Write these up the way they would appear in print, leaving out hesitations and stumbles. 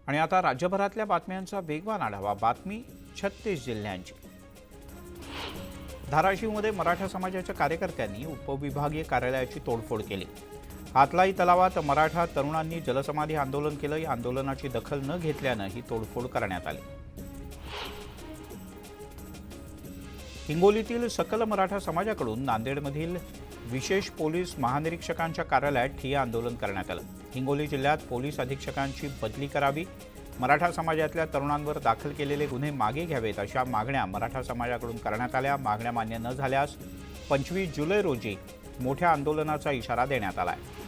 आणि आता राज्यभरातल्या बातम्यांचा वेगवान आढावा. बातमी 36 जिल्ह्यांची. धाराशिवमध्ये मराठा समाजाच्या कार्यकर्त्यांनी उपविभागीय कार्यालयाची तोडफोड केली. हातलाई तलावात मराठा तरुणांनी जलसमाधी आंदोलन केलं. या आंदोलनाची दखल न घेतल्यानं ही तोडफोड करण्यात आली. हिंगोलीतील सकल मराठा समाजाकडून नांदेडमधील विशेष पोलीस महानिरीक्षकांच्या कार्यालयात ठिय्या आंदोलन करण्यात आलं. हिंगोली जिल्ह्यात पोलीस अधीक्षकांची बदली करावी, मराठा समाजातल्या तरुणांवर दाखल केलेले गुन्हे मागे घ्यावेत अशा मागण्या मराठा समाजाकडून करण्यात आल्या. मागण्या मान्य न झाल्यास 25 जुलै रोजी मोठ्या आंदोलनाचा इशारा देण्यात आला आहे.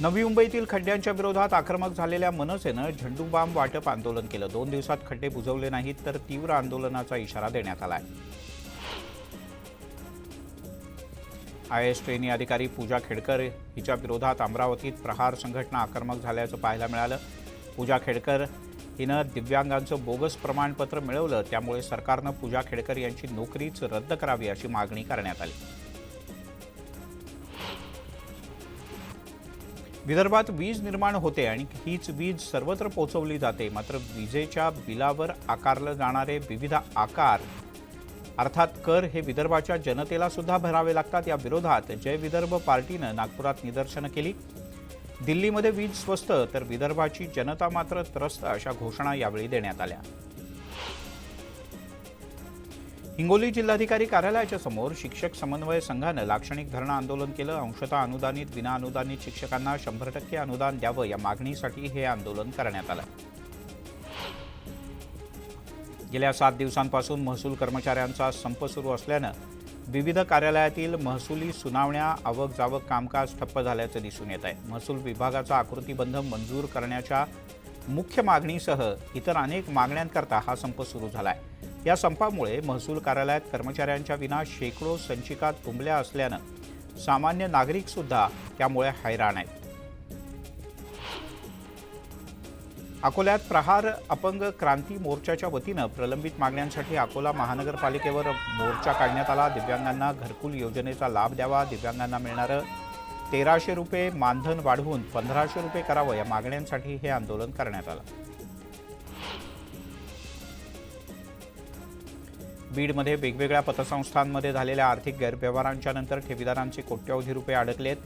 नवी मुंबईतील खड्ड्यांच्या विरोधात आक्रमक झालेल्या मनसेनं झेंडूबाम वाटप आंदोलन केलं. 2 दिवसात खड्डे बुजवले नाहीत तर तीव्र आंदोलनाचा इशारा देण्यात आला आहे. IAS ट्रेनी अधिकारी पूजा खेडकर हिच्या विरोधात अमरावतीत प्रहार संघटना आक्रमक झाल्याचं पाहायला मिळालं. पूजा खेडकर हिनं दिव्यांगांचं बोगस प्रमाणपत्र मिळवलं, त्यामुळे सरकारनं पूजा खेडकर यांची नोकरीच रद्द करावी अशी मागणी करण्यात आली. विदर्भात वीज निर्माण होते आणि हीच वीज सर्वत्र पोहोचवली जाते, मात्र विजेच्या बिलावर आकारले जाणारे विविध आकार अर्थात कर हे विदर्भाच्या जनतेला सुद्धा भरावे लागतात. या विरोधात जय विदर्भ पार्टीनं नागपुरात निदर्शनं केली. दिल्लीमध्ये वीज स्वस्त तर विदर्भाची जनता मात्र त्रस्त अशा घोषणा यावेळी देण्यात आल्या. हिंगोली जिल्हाधिकारी कार्यालयाच्या समोर शिक्षक समन्वय संघानं लाक्षणिक धरणं आंदोलन केलं. अंशतः अनुदानित विनाअनुदानित शिक्षकांना 100% अनुदान द्यावं या मागणीसाठी हे आंदोलन करण्यात आलं. गेल्या 7 दिवसांपासून महसूल कर्मचाऱ्यांचा संप सुरू असल्यानं विविध कार्यालयातील महसुली सुनावण्या, आवक जावक कामकाज ठप्प झाल्याचं दिसून येत आहे. महसूल विभागाचा आकृतीबंध मंजूर करण्याच्या मुख्य मागणीसह इतर अनेक मागण्यांकरता हा संप सुरू झालाय. या संपामुळे महसूल कार्यालयात कर्मचाऱ्यांच्या विना शेकडो संचिका तुंबल्या असल्यानं सामान्य नागरिक सुद्धा त्यामुळे हैराण आहेत. अकोल्यात प्रहार अपंग क्रांती मोर्चाच्या वतीनं प्रलंबित मागण्यांसाठी अकोला महानगरपालिकेवर मोर्चा काढण्यात आला. दिव्यांगांना घरकुल योजनेचा लाभ द्यावा, दिव्यांगांना मिळणारं 1300 रुपये मानधन वाढवून 1500 रुपये करावं या मागण्यांसाठी हे आंदोलन करण्यात आलं. बीडमध्ये वेगवेगळ्या पतसंस्थांमध्ये झालेल्या आर्थिक गैरव्यवहारांच्या नंतर ठेवीदारांचे कोट्यवधी रुपये अडकलेत.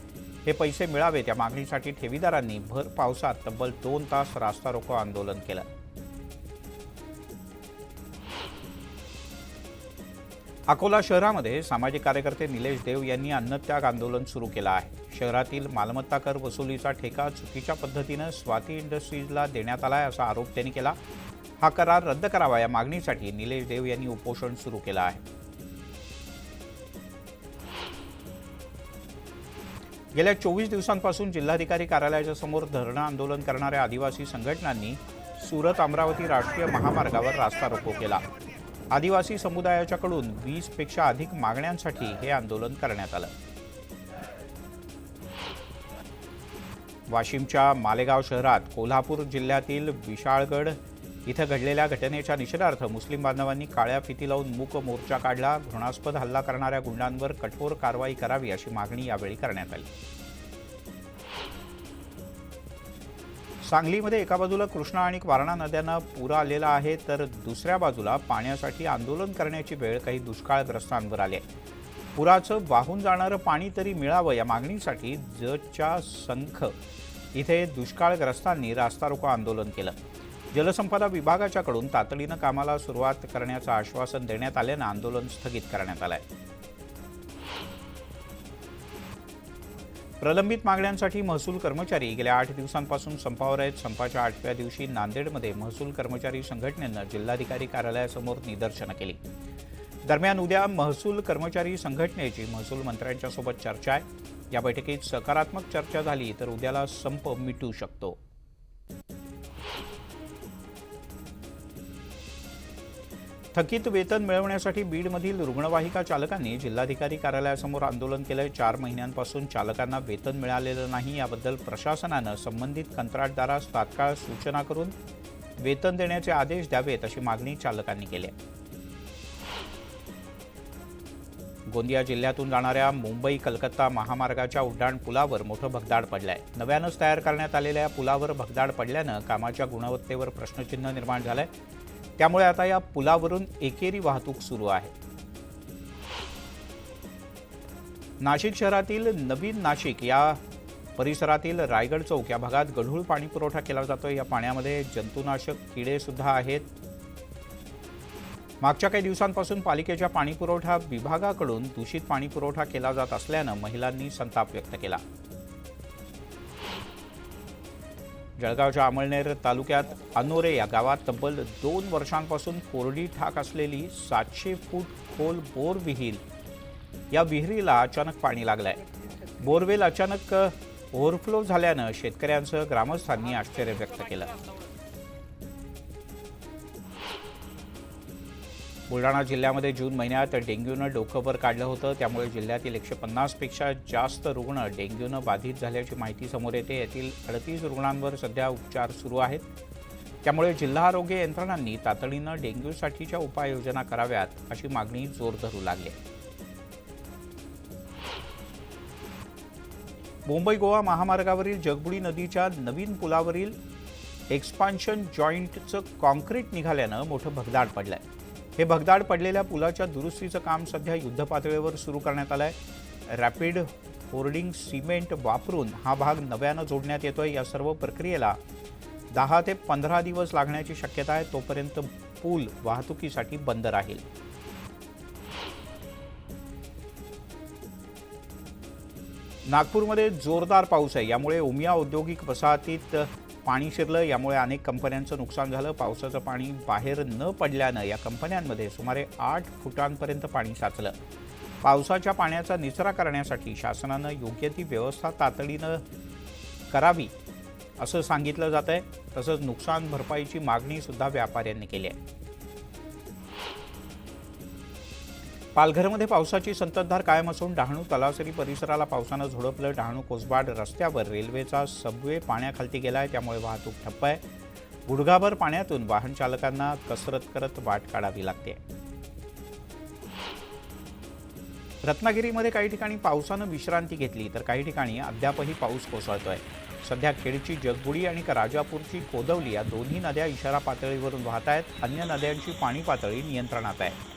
हे पैसे मिळावेत या मागणीसाठी ठेवीदारांनी भर पावसात तब्बल 2 तास रास्ता रोको आंदोलन केलं. अकोला शहरामध्ये सामाजिक कार्यकर्ते निलेश देव यांनी अन्नत्याग आंदोलन सुरू केलं आहे. शहरातील मालमत्ता कर वसुलीचा ठेका चुकीच्या पद्धतीनं स्वाती इंडस्ट्रीजला देण्यात आलाय असा आरोप त्यांनी केला. हा करार रद्द करावा या मागणीसाठी निलेश देव यांनी उपोषण सुरू केलं आहे. गेल्या 24 दिवसांपासून जिल्हाधिकारी कार्यालयाच्या समोर धरणं आंदोलन करणाऱ्या आदिवासी संघटनांनी सुरत अमरावती राष्ट्रीय महामार्गावर रास्ता रोको केला. आदिवासी समुदायाच्याकडून 20 पेक्षा अधिक मागण्यांसाठी हे आंदोलन करण्यात आलं. वाशिमच्या मालेगाव शहरात कोल्हापूर जिल्ह्यातील विशाळगड इथं घडलेल्या घटनेच्या निषेधार्थ मुस्लिम बांधवांनी काळ्या फिती लावून मूक मोर्चा काढला. घृणास्पद हल्ला करणाऱ्या गुंडांवर कठोर कारवाई करावी अशी मागणी यावेळी करण्यात आली. सांगलीमध्ये एका बाजूला कृष्णा आणि वारणा नद्यांना पूर आलेला आहे, तर दुसऱ्या बाजूला पाण्यासाठी आंदोलन करण्याची वेळ काही दुष्काळग्रस्तांवर आली आहे. पुराचं वाहून जाणारं पाणी तरी मिळावं या मागणीसाठी जतच्या संख इथे दुष्काळग्रस्तांनी रास्ता रोको आंदोलन केलं. जलसंपदा विभागाच्याकडून तातडीनं कामाला सुरुवात करण्याचं आश्वासन देण्यात आल्यानं आंदोलन स्थगित करण्यात आलंय. प्रलंबित मागण्यांसाठी महसूल कर्मचारी गेल्या 8 दिवसांपासून संपावर आहेत. संपाच्या 8व्या दिवशी नांदेडमध्ये महसूल कर्मचारी संघटनेनं जिल्हाधिकारी कार्यालयासमोर निदर्शनं केली. दरम्यान उद्या महसूल कर्मचारी संघटनेची महसूल मंत्र्यांच्या सोबत चर्चा आहे. या बैठकीत सकारात्मक चर्चा झाली तर उद्याला संप मिटू शकतो. थकीत वेतन मिळवण्यासाठी बीडमधील रुग्णवाहिका चालकांनी जिल्हाधिकारी कार्यालयासमोर आंदोलन केलंय. 4 महिन्यांपासून चालकांना वेतन मिळालेलं नाही. याबद्दल प्रशासनानं संबंधित कंत्राटदारास तात्काळ सूचना करून वेतन देण्याचे आदेश द्यावेत अशी मागणी चालकांनी केली आहे. गोंदिया जिल्ह्यातून जाणाऱ्या मुंबई कलकत्ता महामार्गाच्या उड्डाण पुलावर मोठं भगदाड पडलंय. नव्यानंच तयार करण्यात आलेल्या पुलावर भगदाड पडल्यानं कामाच्या गुणवत्तेवर प्रश्नचिन्ह निर्माण झालंय. त्यामुळे आता या पुलावरून एकेरी वाहतूक सुरू आहे. नाशिक शहरातील नवीन नाशिक या परिसरातील रायगड चौक या भागात गढूळ पाणी पुरवठा केला जातोय. या पाण्यामध्ये जंतुनाशक किडे सुद्धा आहेत. मागच्या काही दिवसांपासून पालिकेच्या पाणीपुरवठा विभागाकडून दूषित पाणीपुरवठा केला जात असल्यानं महिलांनी संताप व्यक्त केला. जळगावच्या अमळनेर तालुक्यात अनोरे या गावात तब्बल 2 वर्षांपासून कोरडी ठाक असलेली 700 फूट खोल बोर विहीर या विहिरीला अचानक पाणी लागलंय. बोरवेल अचानक ओव्हरफ्लो झाल्यानं शेतकऱ्यांसह ग्रामस्थांनी आश्चर्य व्यक्त केलं. बुलढाणा जिल्ह्यामध्ये जून महिन्यात डेंग्यूनं डोकं वर काढलं होतं. त्यामुळे जिल्ह्यातील 150 पेक्षा जास्त रुग्ण डेंग्यूनं बाधित झाल्याची माहिती समोर येते. यातील 38 रुग्णांवर सध्या उपचार सुरू आहेत. त्यामुळे जिल्हा आरोग्य यंत्रणांनी तातडीनं डेंग्यूसाठीच्या उपाययोजना कराव्यात अशी मागणी जोर धरू लागली. मुंबई गोवा महामार्गावरील जगबुडी नदीच्या नवीन पुलावरील एक्सपान्शन जॉईंटचं कॉन्क्रीट निघाल्यानं मोठं भगदाड पडलंय. हे भगदाड पडलेल्या पुलाच्या दुरुस्तीचं काम सध्या युद्धपातळीवर सुरू करण्यात आलंय. रॅपिड होर्डिंग सिमेंट वापरून हा भाग नव्यानं जोडण्यात येतोय. या सर्व प्रक्रियेला 10 ते 15 दिवस लागण्याची शक्यता आहे. तोपर्यंत पूल वाहतुकीसाठी बंद राहील. नागपूरमध्ये जोरदार पाऊस आहे. यामुळे उमिया औद्योगिक वसाहतीत पाणी शिरलं. यामुळे अनेक कंपन्यांचं नुकसान झालं. पावसाचं पाणी बाहेर न पडल्यानं या कंपन्यांमध्ये सुमारे 8 फुटांपर्यंत पाणी साचलं. पावसाच्या पाण्याचा निचरा करण्यासाठी शासनानं योग्य ती व्यवस्था तातडीनं करावी असं सांगितलं जात आहे. तसंच नुकसान भरपाईची मागणी सुद्धा व्यापाऱ्यांनी केली आहे. पालघरमध्ये पावसाची संततधार कायम असून डहाणू तलासरी परिसराला पावसानं झोडपलं. डहाणू कोसबाड रस्त्यावर रेल्वेचा सबवे पाण्याखाली गेलाय. त्यामुळे वाहतूक ठप्प आहे. गुडघाभर पाण्यातून वाहन चालकांना कसरत करत वाट काढावी लागते. रत्नागिरीमध्ये काही ठिकाणी पावसानं विश्रांती घेतली तर काही ठिकाणी अद्यापही पाऊस कोसळतोय. सध्या खेडची जगबुडी आणि राजापूरची कोदवली या दोन्ही नद्या इशारा पातळीवरून वाहत आहेत. अन्य नद्यांची पाणी पातळी नियंत्रणात आहे.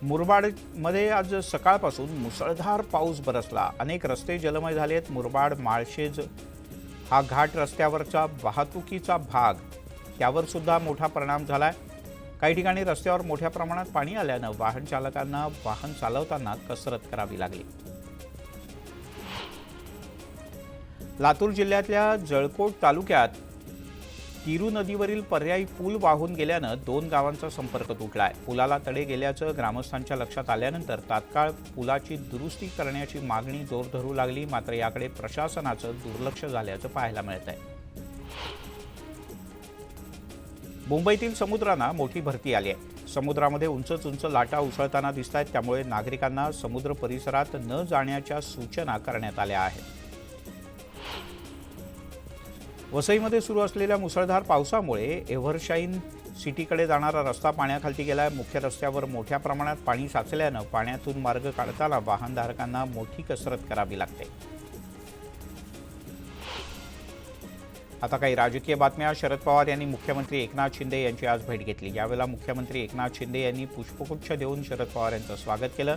मुरबाडमध्ये आज सकाळपासून मुसळधार पाऊस बरसला. अनेक रस्ते जलमय झालेत. मुरबाड माळशेज हा घाट रस्त्यावरचा वाहतुकीचा भाग त्यावर सुद्धा मोठा परिणाम झालाय. काही ठिकाणी रस्त्यावर मोठ्या प्रमाणात पाणी आल्यानं वाहन चालकांना वाहन चालवताना कसरत करावी लागली. लातूर जिल्ह्यातल्या जळकोट तालुक्यात तिरू नदीवरील पर्यायी पूल वाहून गेल्यानं 2 गावांचा संपर्क तुटलाय. पुलाला तडे गेल्याचं ग्रामस्थांच्या लक्षात आल्यानंतर तात्काळ पुलाची दुरुस्ती करण्याची मागणी जोर धरू लागली. मात्र याकडे प्रशासनाचं दुर्लक्ष झाल्याचं पाहायला मिळत आहे. मुंबईतील समुद्रांना मोठी भरती आली आहे. समुद्रामध्ये उंच लाटा उसळताना दिसत आहेत. त्यामुळे नागरिकांना समुद्र परिसरात न जाण्याच्या सूचना करण्यात आल्या आहेत. वसईमध्ये सुरू असलेल्या मुसळधार पावसामुळे एव्हरशाईन सिटीकडे जाणारा रस्ता पाण्याखाली गेलाय. मुख्य रस्त्यावर मोठ्या प्रमाणात पाणी साचल्यानं पाण्यातून मार्ग काढताना वाहनधारकांना मोठी कसरत करावी लागते. आता काही राजकीय बातम्या. शरद पवार यांनी मुख्यमंत्री एकनाथ शिंदे यांची आज भेट घेतली. यावेळेला मुख्यमंत्री एकनाथ शिंदे यांनी पुष्पगुच्छ देऊन शरद पवार यांचं स्वागत केलं.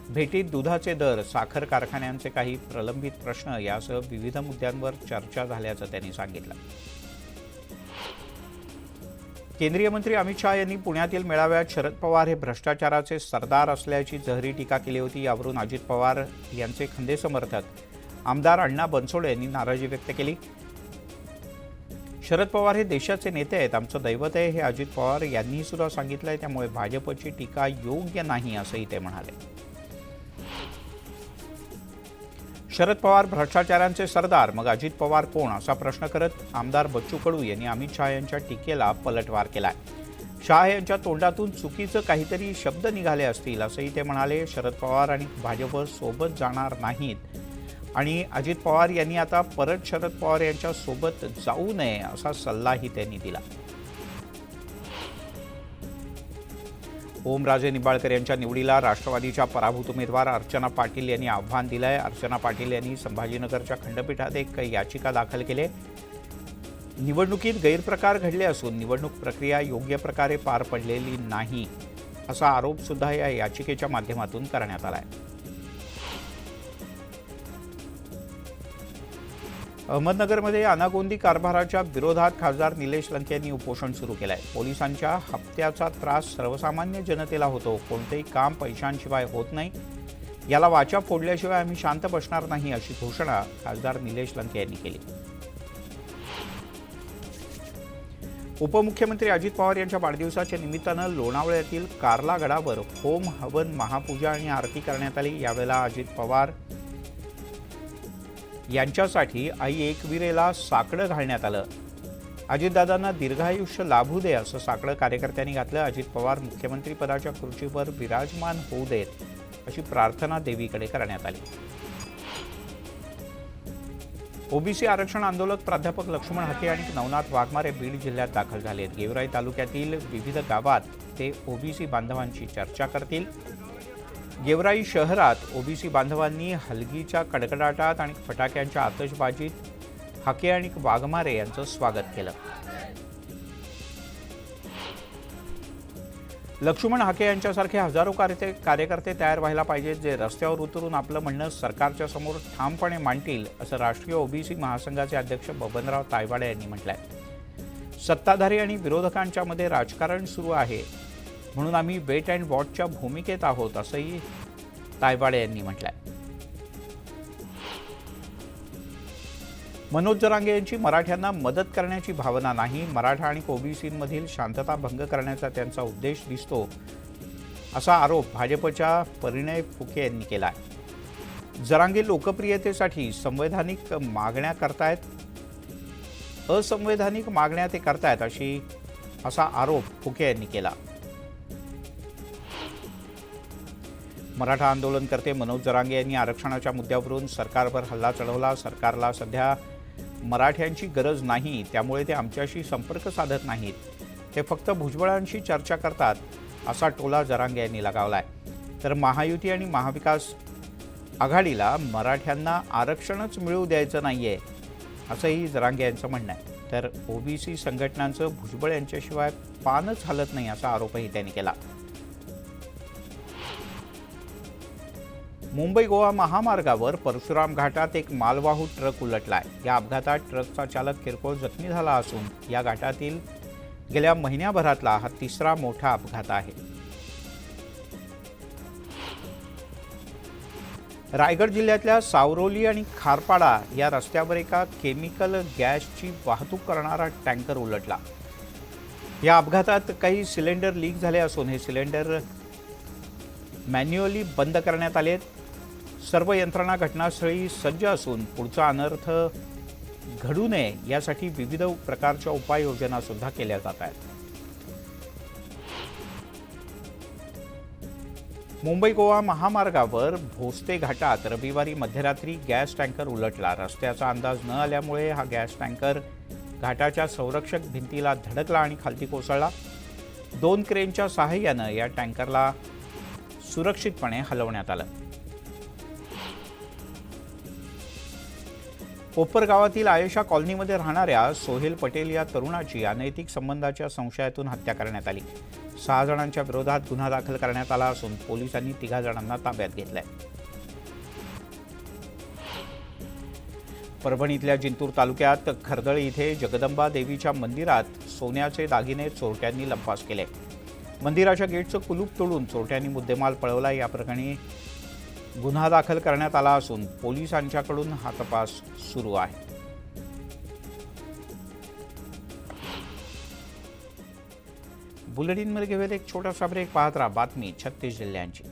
भेटीत दुधाचे दर, साखर कारखान्यांचे काही प्रलंबित प्रश्न यासह विविध मुद्द्यांवर चर्चा झाल्याचं त्यांनी सांगितलं. केंद्रीय मंत्री अमित शहा यांनी पुण्यातील मेळाव्यात शरद पवार हे भ्रष्टाचाराचे सरदार असल्याची जहरी टीका केली होती. यावरून अजित पवार यांचे खंदे समर्थक आमदार अण्णा बनसोडे यांनी नाराजी व्यक्त केली. शरद पवार हे देशाचे नेते आहेत, आमचं दैवत आहे हे अजित पवार यांनी सुद्धा सांगितलंय. त्यामुळे भाजपची टीका योग्य नाही असंही ते म्हणाले. शरद पवार भ्रष्टाचारांचे सरदार, मग अजित पवार कोण असा प्रश्न करत आमदार बच्चू कडू यांनी अमित शहा यांच्या टीकेला पलटवार केलाय. शहा यांच्या तोंडातून चुकीचं काहीतरी शब्द निघाले असतील असंही ते म्हणाले. शरद पवार आणि भाजप सोबत जाणार नाहीत आणि अजित पवार यांनी आता परत शरद पवार यांच्या सोबत जाऊ नये असा सल्लाही त्यांनी दिला. ओमराजे निंबाळकर यांच्या निवडीला राष्ट्रवादीच्या पराभूत उमेदवार अर्चना पाटील यांनी आव्हान दिलं आहे। अर्चना पाटील यांनी संभाजीनगरच्या खंडपीठात एक याचिका दाखल केली आहे। निवडणुकीत गैरप्रकार घडले असून निवडणूक प्रक्रिया योग्य प्रकारे पार पडलेली नाही असा आरोप सुद्धा या याचिकेच्या माध्यमातून करण्यात आला आहे। अहमदनगरमध्ये अनागोंदी कारभाराच्या विरोधात खासदार निलेश लंके यांनी उपोषण सुरू केलं आहे। पोलिसांच्या हप्त्याचा त्रास सर्वसामान्य जनतेला होतो, कोणतेही काम पैशांशिवाय होत नाही, याला वाचा फोडल्याशिवाय आम्ही शांत बसणार नाही अशी घोषणा खासदार निलेश लंके यांनी केली। उपमुख्यमंत्री अजित पवार यांच्या वाढदिवसाच्या निमित्तानं लोणावळ्यातील कार्ला गडावर होम हवन महापूजा आणि आरती करण्यात आली। यावेळेला अजित पवार यांच्यासाठी आई एकविरेला साकडं घालण्यात आलं। अजितदादांना दीर्घायुष्य लाभू दे असं साकडं कार्यकर्त्यांनी घातलं। अजित पवार मुख्यमंत्री पदाच्या खुर्चीवर विराजमान होऊ देत अशी प्रार्थना देवीकडे करण्यात आली। ओबीसी आरक्षण आंदोलक प्राध्यापक लक्ष्मण हाके आणि नवनाथ वाघमारे बीड जिल्ह्यात दाखल झाले आहेत। गेवराई तालुक्यातील विविध गावात ते ओबीसी बांधवांशी चर्चा करतील। गेवराई शहरात ओबीसी बांधवांनी हलगीच्या कडकडाटात आणि फटाक्यांच्या आतषबाजीत हाके आणि वाघमारे यांचं स्वागत केलं। लक्ष्मण हाके यांच्यासारखे हजारो कार्यकर्ते तयार व्हायला पाहिजेत, जे रस्त्यावर उतरून आपलं म्हणणं सरकारच्या समोर ठामपणे मांडतील असं राष्ट्रीय ओबीसी महासंघाचे अध्यक्ष बबनराव तायवाडे यांनी म्हटलंय। सत्ताधारी आणि विरोधकांच्या मध्ये राजकारण सुरू आहे, म्हणून आम्ही वेट अँड वॉचच्या भूमिकेत आहोत असंही तायवाडे यांनी म्हटलंय। मनोज जरांगे यांची मराठ्यांना मदत करण्याची भावना नाही, मराठा आणि ओबीसींमधील शांतता भंग करण्याचा त्यांचा उद्देश दिसतो असा आरोप भाजपच्या परिणय फुके यांनी केला आहे। जरांगे लोकप्रियतेसाठी संवैधानिक मागण्या करतायत, असंवैधानिक मागण्या ते करतायत असा आरोप फुके यांनी केला। मराठा आंदोलनकर्ते मनोज जरांगे यांनी आरक्षणाच्या मुद्द्यावरून सरकारवर हल्ला चढवला। सरकारला सध्या मराठ्यांची गरज नाही, त्यामुळे ते आमच्याशी संपर्क साधत नाहीत, ते फक्त भुजबळांशी चर्चा करतात असा टोला जरांगे यांनी लगावलाय। तर महायुती आणि महाविकास आघाडीला मराठ्यांना आरक्षणच मिळू द्यायचं नाहीये असंही जरांगे यांचं म्हणणं आहे। तर ओबीसी संघटनांचं भुजबळ यांच्याशिवाय पानच हलत नाही असा आरोपही त्यांनी केला। मुंबई गोवा महामार्गावर परशुराम घाटात एक मालवाहू ट्रक उलटलाय। या अपघातात ट्रकचा चालक किरकोळ जखमी झाला असून या घाटातील गेल्या महिन्याभरातला हा तिसरा मोठा अपघात आहे। रायगड जिल्ह्यातल्या सावरोली आणि खारपाडा या रस्त्यावर एका केमिकल गॅसची वाहतूक करणारा टँकर उलटला। या अपघातात काही सिलेंडर लीक झाले असून हे सिलेंडर मॅन्युअली बंद करण्यात आले। सर्व यंत्रणा घटनास्थळी सज्ज असून पुढचा अनर्थ घडू नये यासाठी विविध प्रकारच्या उपाययोजना सुद्धा केल्या जात आहेत। मुंबई गोवा महामार्गावर भोसते घाटात रविवारी मध्यरात्री गॅस टँकर उलटला। रस्त्याचा अंदाज न आल्यामुळे हा गॅस टँकर घाटाच्या संरक्षक भिंतीला धडकला आणि खालती कोसळला। 2 क्रेनच्या सहाय्यानं या टँकरला सुरक्षितपणे हलवण्यात आलं। कोपर गावातील आयेशा कॉलनीमध्ये राहणाऱ्या सोहेल पटेल या तरुणाची अनैतिक संबंधाच्या संशयातून हत्या करण्यात आली। 6 जणांच्या विरोधात गुन्हा दाखल करण्यात आला असून पोलिसांनी 3 जणांना ताब्यात घेतलंय। परभणीतल्या जिंतूर तालुक्यात खरदळी इथे जगदंबा देवीच्या मंदिरात सोन्याचे दागिने चोरट्यांनी लंपास केले। मंदिराच्या गेटचं कुलूप तोडून चोरट्यांनी मुद्देमाल पळवला। या प्रकरणी गुन्हा दाखल करण्यात आला असून पोलिसांच्याकडून हा तपास सुरू आहे। बुलेटिनमध्ये घेऊयात एक छोटासा ब्रेक, पाहत राहा बातमी 36 जिल्ह्यांची।